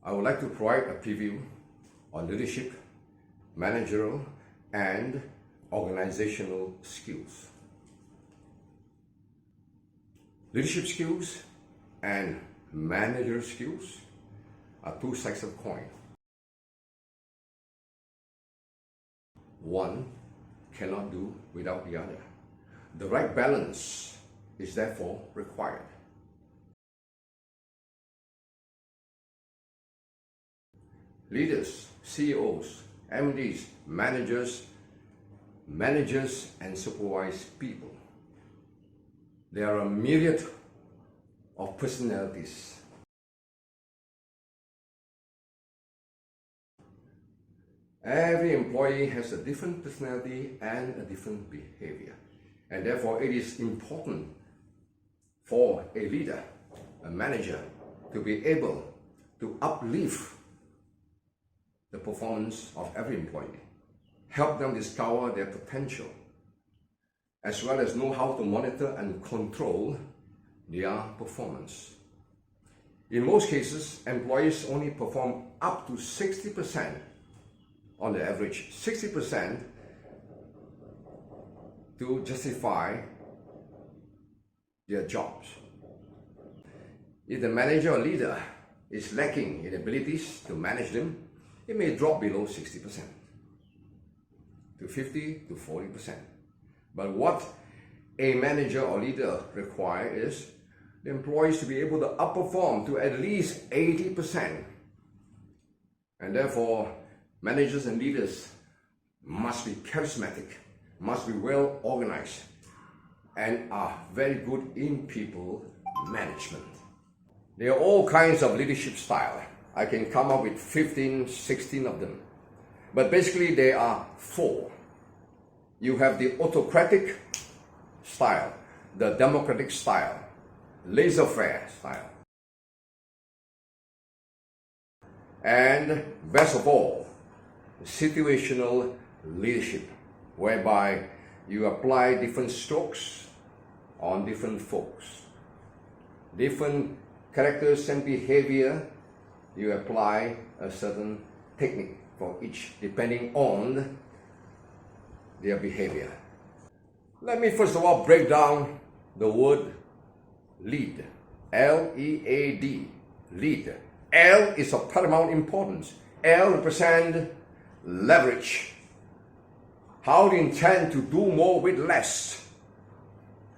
I would like to provide a preview on leadership, managerial, and organizational skills. Leadership skills and managerial skills are two sides of the coin. One cannot do without the other. The right balance is therefore required. Leaders, CEOs, MDs, managers and supervise people. There are a myriad of personalities. Every employee has a different personality and a different behavior. And therefore, it is important for a leader, a manager, to be able to uplift the performance of every employee, help them discover their potential, as well as know how to monitor and control their performance. In most cases, employees only perform up to 60% on the average, 60% to justify their jobs. If the manager or leader is lacking in abilities to manage them, it may drop below 60% to 50 to 40%. But what a manager or leader requires is the employees to be able to outperform to at least 80%. And therefore, managers and leaders must be charismatic, must be well organized, and are very good in people management. There are all kinds of leadership style. I can come up with 15, 16 of them. But basically there are four. You have the autocratic style, the democratic style, laissez-faire style, and best of all, situational leadership, whereby you apply different strokes on different folks. Different characters and behavior, you apply a certain technique for each, depending on their behavior. Let me first of all break down the word lead. L-E-A-D, lead. L is of paramount importance. L represents leverage. How do you intend to do more with less?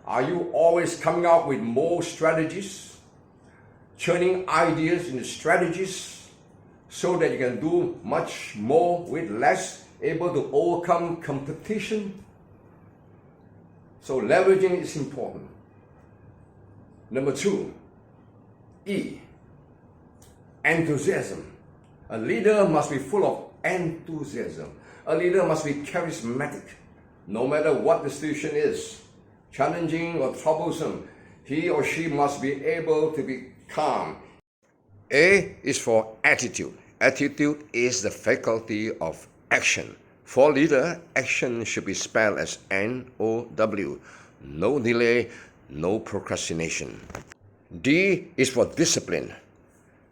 Are you always coming out with more strategies? Churning ideas into strategies so that you can do much more with less, able to overcome competition? So leveraging is important. Number two, E, enthusiasm. A leader must be full of enthusiasm. A leader must be charismatic. No matter what the situation is, challenging or troublesome, he or she must be able to be calm. A is for attitude. Attitude is the faculty of action. For leader, action should be spelled as N-O-W. No delay, no procrastination. D is for discipline.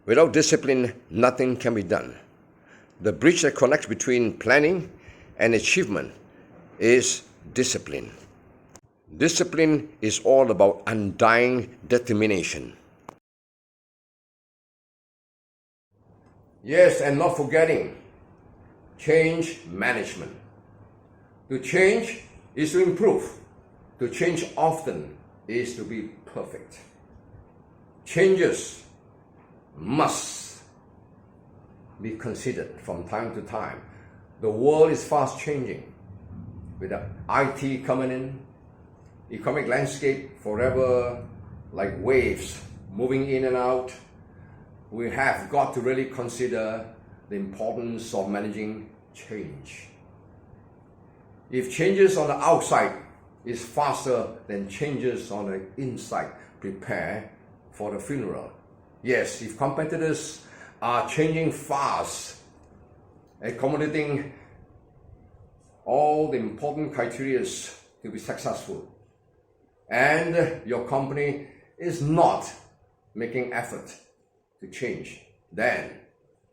Without discipline, nothing can be done. The bridge that connects between planning and achievement is discipline. Discipline is all about undying determination. Yes, and not forgetting change management. To change is to improve. To change often is to be perfect. Changes must be considered from time to time. The world is fast changing. With the IT coming in, economic landscape forever like waves moving in and out, we have got to really consider the importance of managing change. If changes on the outside is faster than changes on the inside, prepare for the funeral. Yes, if competitors are changing fast, accommodating all the important criteria to be successful, and your company is not making effort to change, then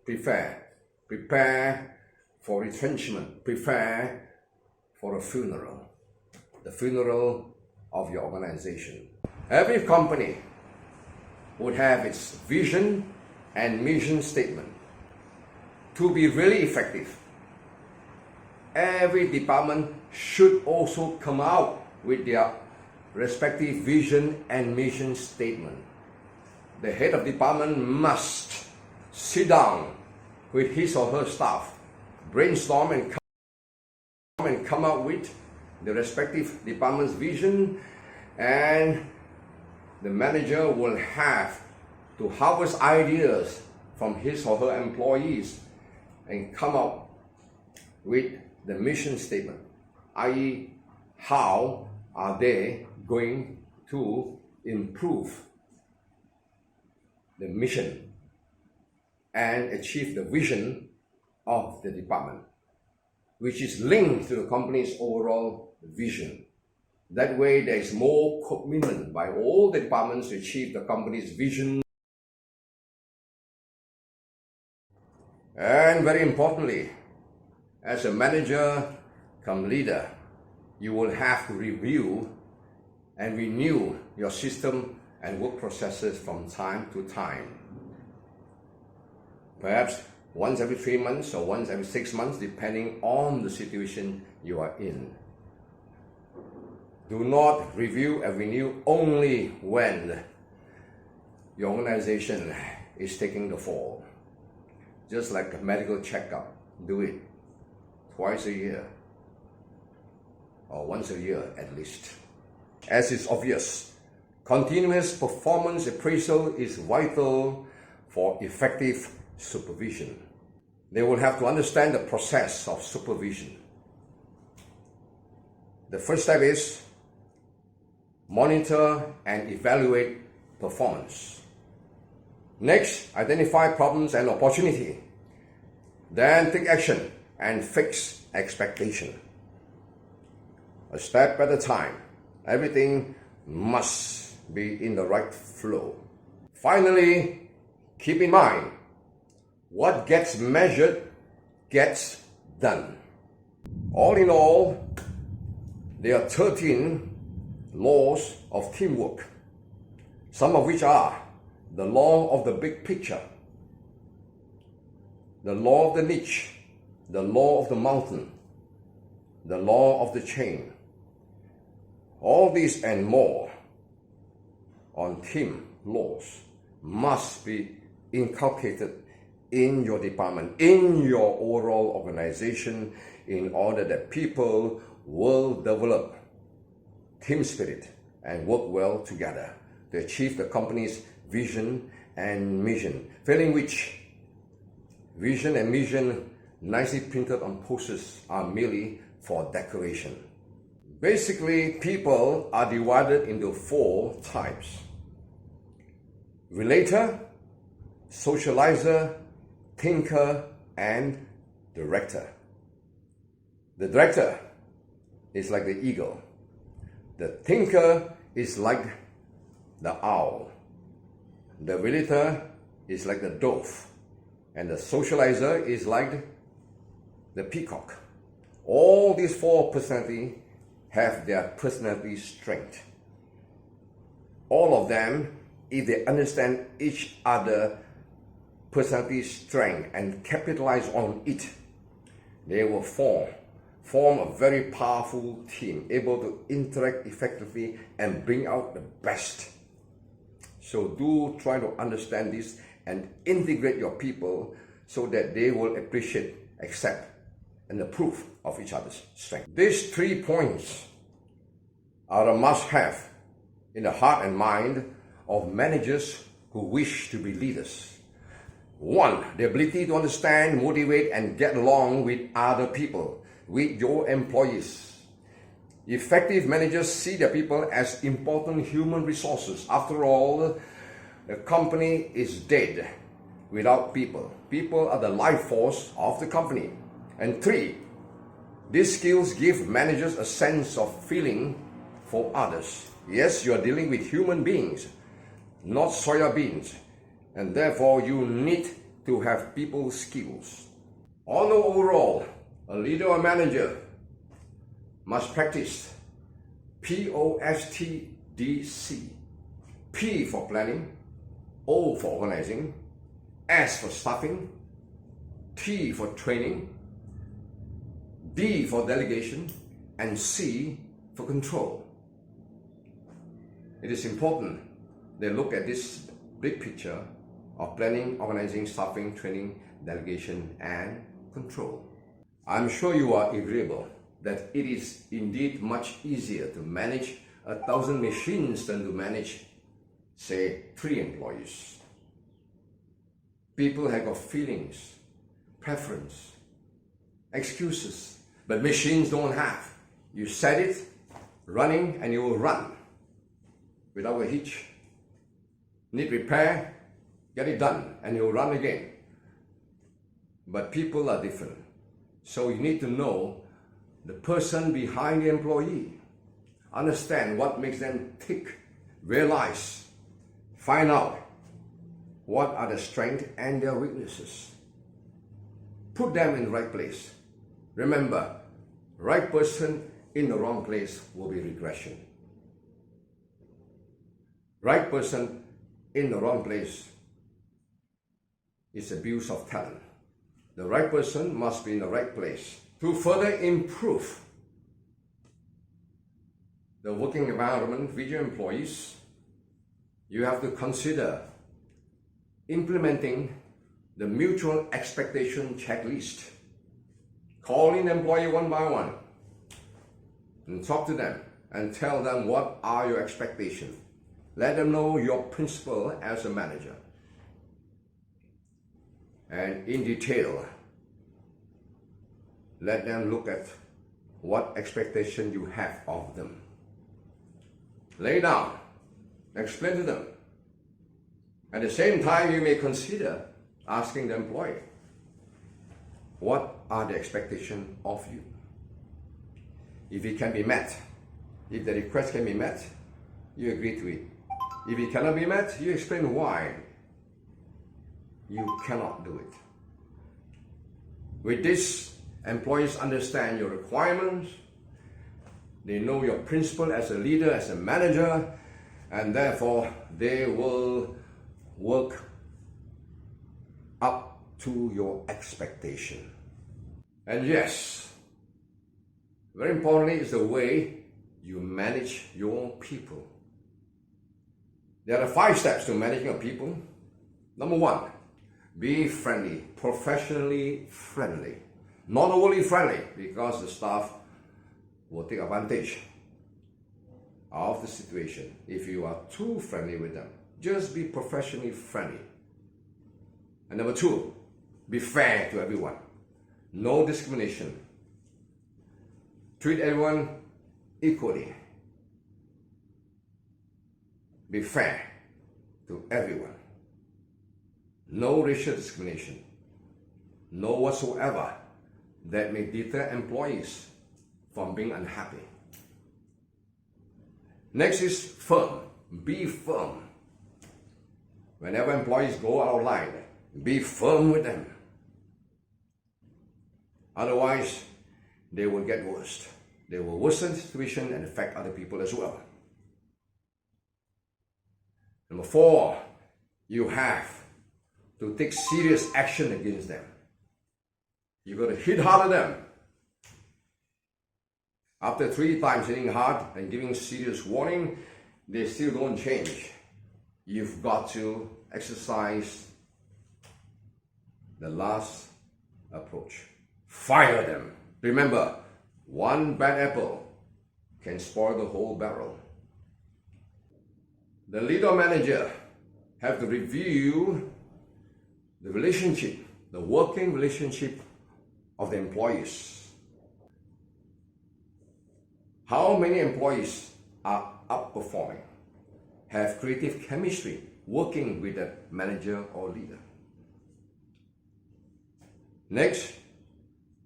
Prepare for retrenchment. Prepare for a funeral. The funeral of your organization. Every company would have its vision and mission statement. To be really effective, every department should also come out with their respective vision and mission statement. The head of department must sit down with his or her staff, brainstorm and come up with the respective department's vision, and the manager will have to harvest ideas from his or her employees and come up with the mission statement, i.e., how are they going to improve the mission and achieve the vision of the department, which is linked to the company's overall vision. That way, there is more commitment by all the departments to achieve the company's vision. And very importantly, as a manager come leader, you will have to review and renew your system and work processes from time to time. Perhaps once every 3 months or once every 6 months, depending on the situation you are in. Do not review and renew only when your organization is taking the fall. Just like a medical checkup, do it twice a year or once a year at least. As is obvious, continuous performance appraisal is vital for effective supervision. They will have to understand the process of supervision. The first step is monitor and evaluate performance. Next, identify problems and opportunity. Then take action and fix expectation. A step at a time. Everything must be in the right flow. Finally, keep in mind, what gets measured gets done. All in all, there are 13 laws of teamwork, some of which are the law of the big picture, the law of the niche, the law of the mountain, the law of the chain. All these and more on team laws must be inculcated in your department, in your overall organization, in order that people will develop team spirit and work well together to achieve the company's vision and mission. Failing which, vision and mission nicely printed on posters are merely for decoration. Basically, people are divided into 4 types: relator, socializer, thinker, and director. The director is like the eagle. The thinker is like the owl. The relator is like the dove. And the socializer is like the peacock. All these 4 personalities have their personality strength. All of them, if they understand each other personality strength and capitalize on it, they will form a very powerful team, able to interact effectively and bring out the best. So do try to understand this and integrate your people so that they will appreciate, accept, and approve of each other's strength. These 3 points are a must-have in the heart and mind of managers who wish to be leaders. 1, the ability to understand, motivate, and get along with other people, with your employees. Effective managers see their people as important human resources. After all, the company is dead without people. People are the life force of the company. And 3, these skills give managers a sense of feeling for others. Yes, you are dealing with human beings, not soya beans. And therefore, you need to have people skills. On the overall, a leader or manager must practice POSTDC. P for planning, O for organizing, S for staffing, T for training, D for delegation, and C for control. It is important they look at this big picture of planning, organizing, staffing, training, delegation, and control. I'm sure you are agreeable that it is indeed much easier to manage 1,000 machines than to manage, say, 3 employees. People have got feelings, preference, excuses, but machines don't have. You set it, running, and it will run without a hitch. Need repair, get it done, and it will run again. But people are different. So you need to know the person behind the employee. Understand what makes them tick. Realize, find out what are the strengths and their weaknesses. Put them in the right place. Remember, right person in the wrong place will be regression. Right person in the wrong place is abuse of talent. The right person must be in the right place. To further improve the working environment with your employees, you have to consider implementing the mutual expectation checklist. Call in employee one by one and talk to them and tell them what are your expectations. Let them know your principle as a manager. And in detail, let them look at what expectation you have of them. Lay down, explain to them. At the same time, you may consider asking the employee, what are the expectations of you? If it can be met, if the request can be met, you agree to it. If it cannot be met, you explain why you cannot do it. With this, employees understand your requirements, they know your principle as a leader, as a manager, and therefore they will work up to your expectation. And yes, very importantly is the way you manage your people. There are 5 steps to managing your people. Number 1, be friendly, professionally friendly. Not overly friendly, because the staff will take advantage of the situation if you are too friendly with them. Just be professionally friendly. And number 2, be fair to everyone. No discrimination. Treat everyone equally. Be fair to everyone. No racial discrimination. No whatsoever that may deter employees from being unhappy. Next is firm. Be firm. Whenever employees go out of line, be firm with them. Otherwise, they will get worse. They will worsen the situation and affect other people as well. Number 4, you have to take serious action against them. You've got to hit hard at them. After 3 times hitting hard and giving serious warning, they still don't change. You've got to exercise the last approach. Fire them. Remember, one bad apple can spoil the whole barrel. The leader or manager have to review the relationship, the working relationship of the employees. How many employees are outperforming, have creative chemistry working with the manager or leader? Next,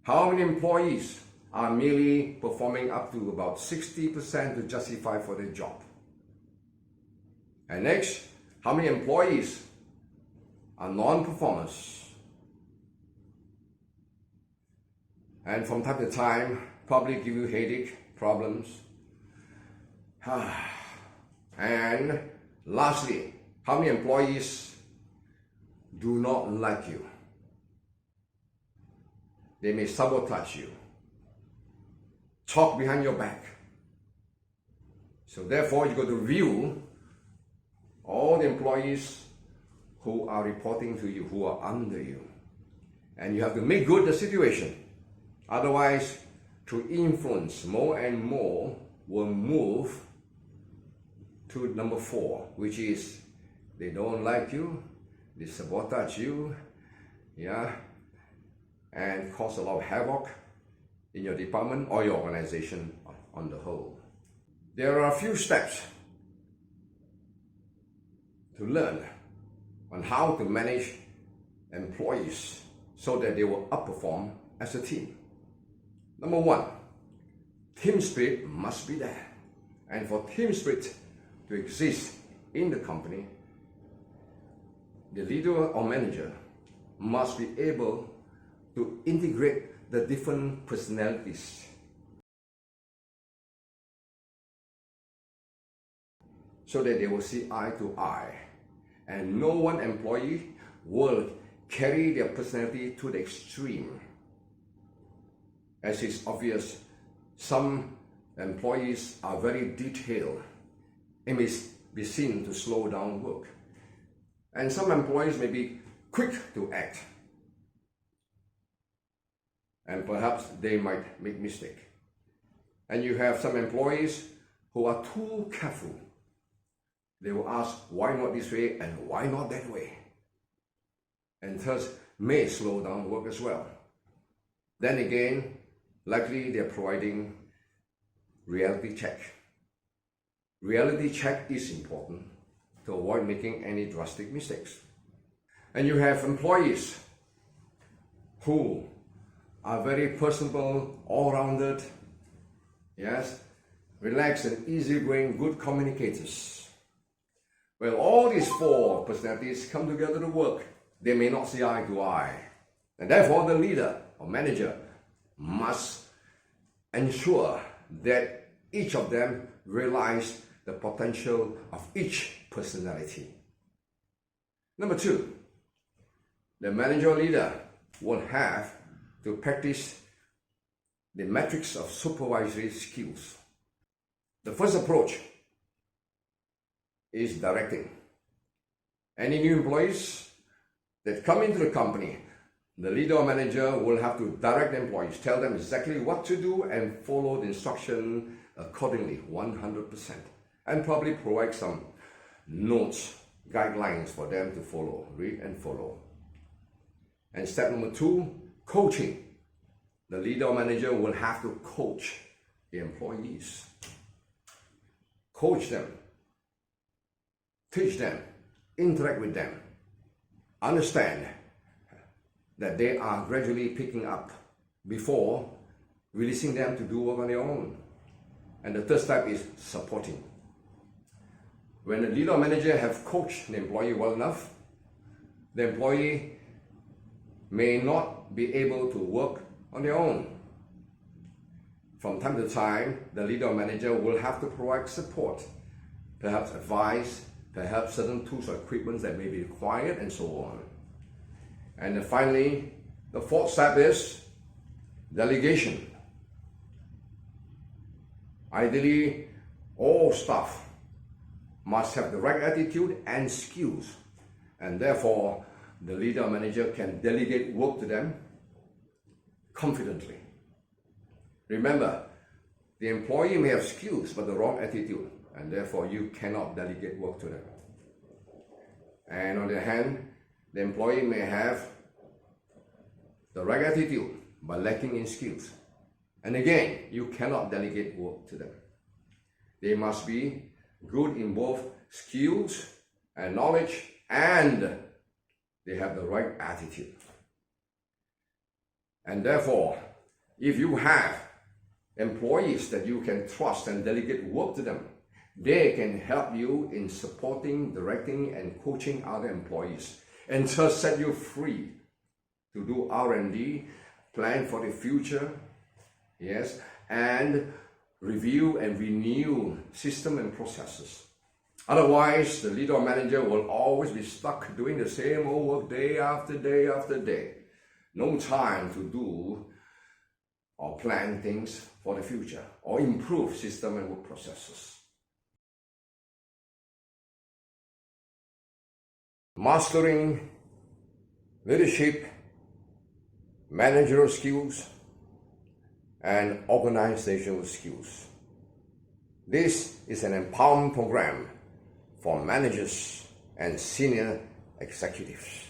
how many employees are merely performing up to about 60% to justify for their job? And next, how many employees are non-performers and from time to time probably give you headache, problems. And lastly, how many employees do not like you? They may sabotage you, talk behind your back. So therefore, you got to review all the employees who are reporting to you, who are under you. And you have to make good the situation. Otherwise, through influence, more and more will move to number 4, which is they don't like you, they sabotage you, and cause a lot of havoc in your department or your organization on the whole. There are a few steps to learn on how to manage employees so that they will outperform as a team. Number 1, team spirit must be there. And for team spirit to exist in the company, the leader or manager must be able to integrate the different personalities. So that they will see eye to eye. And no one employee will carry their personality to the extreme. As is obvious, some employees are very detailed. It may be seen to slow down work. And some employees may be quick to act. And perhaps they might make mistake. And you have some employees who are too careful. They will ask, why not this way and why not that way? And thus may slow down work as well. Then again, likely they're providing reality check. Reality check is important to avoid making any drastic mistakes. And you have employees who are very personable, all-rounded, relaxed and easygoing, good communicators. Well, all these 4 personalities come together to work. They may not see eye to eye. And therefore, the leader or manager must ensure that each of them realize the potential of each personality. Number 2, the manager or leader will have to practice the metrics of supervisory skills. The first approach is directing. Any new employees that come into the company, the leader or manager will have to direct the employees, tell them exactly what to do and follow the instruction accordingly, 100%. And probably provide some notes, guidelines for them to follow, read and follow. And step number 2, coaching. The leader or manager will have to coach the employees. Coach them, teach them, interact with them, understand that they are gradually picking up before releasing them to do work on their own. And the third step is supporting. When the leader or manager have coached the employee well enough, the employee may not be able to work on their own. From time to time, the leader or manager will have to provide support, perhaps advice, perhaps certain tools or equipment that may be required, and so on. And then finally, the 4th step is delegation. Ideally, all staff must have the right attitude and skills, and therefore the leader or manager can delegate work to them confidently. Remember, the employee may have skills but the wrong attitude, and therefore you cannot delegate work to them. And on the other hand, the employee may have the right attitude but lacking in skills. And again, you cannot delegate work to them. They must be good in both skills and knowledge, and they have the right attitude. And therefore, if you have employees that you can trust and delegate work to them, they can help you in supporting, directing, and coaching other employees, and thus set you free to do R&D, plan for the future, yes, and review and renew system and processes. Otherwise, the leader or manager will always be stuck doing the same old work day after day after day. No time to do or plan things for the future or improve system and work processes. Mastering leadership, managerial skills, and organizational skills. This is an empowerment program for managers and senior executives.